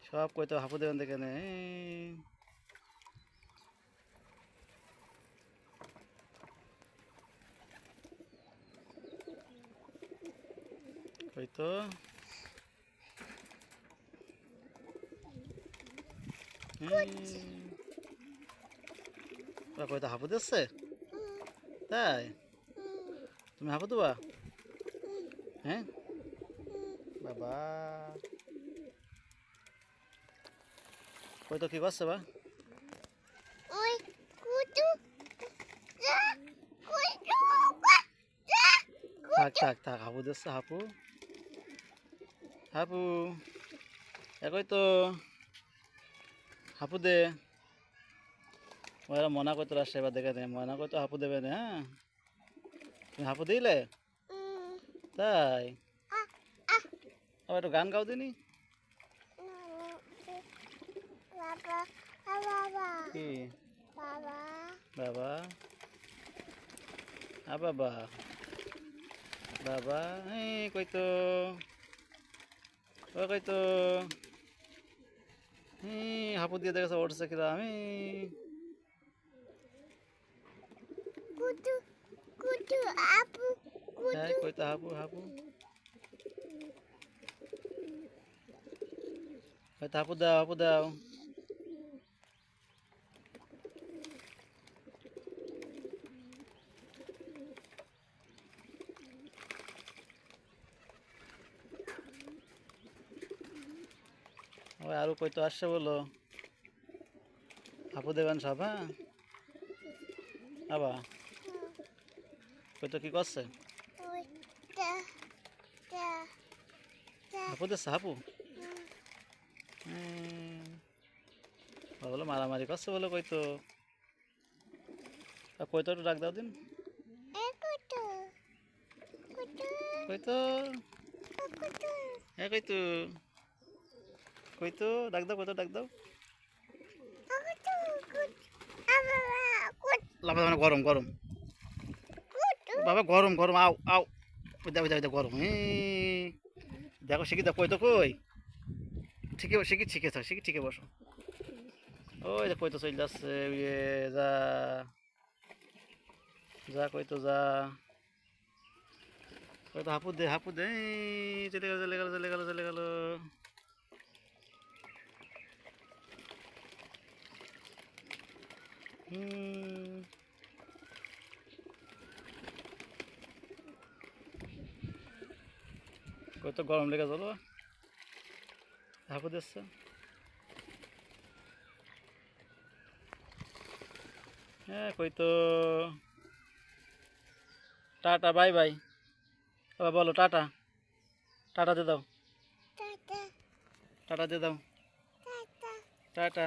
সব কই তো হাঁপু দেবেন দেখে নে কই তো কই তো হাঁপু দিচ্ছে তাই তুমি হাঁপু দেবা হ্যাঁ বাবা কই তো কি করছে বা থাক থাক থাক হাঁপু দিচ্ছে হাঁপু হাঁপু একই তো হাঁপু দে ওরা মনা করতে আসছে এবার দেখে নে মনা করতো হাঁপু দেবে না হ্যাঁ তুমি হাঁপু দিলে তাই আবার একটু গান গাও দিনি কি বাবা বাবা বাবা কই তো ও কই তো হাঁপু দিয়ে দেখেছে উঠছে কিরা আমি হ্যাঁ কই তো হাঁপু হাঁপু হয়তো হাঁপু দাও হাঁপু দাও ওই আরো কই তো আসছে বলো হাঁপু দেবেন সব হ্যাঁ আবা কই তো কি করছে হাঁপু দিচ্ছে হাঁপু বলো মারামারি করছে বলো কই তো কই তো একটু ডাক দাও দিন কই তো হ্যাঁ কই তো কই তো ডাক দাও কই তো ডাক দাও লাফা মানে গরম গরম বাবা গরম গরম আও আও দেখো দেখো গরম দেখো শিখি দেখো কই তো কই ঠিকই শিখি শিখে থাক শিখি ঠিকই বসো ওই যে কই তো চলে যাচ্ছে যা যা কই তো যা কই তো হাঁপু দে চলে গেল চলে গেল চলে গেল চলে গেল কই তো গরম লেগে চলো হাঁপু দিচ্ছে হ্যাঁ কই তো টাটা বাই বাই আবার বলো টাটা টাটা দিয়ে দাও টাটা দিয়ে দাও টাটা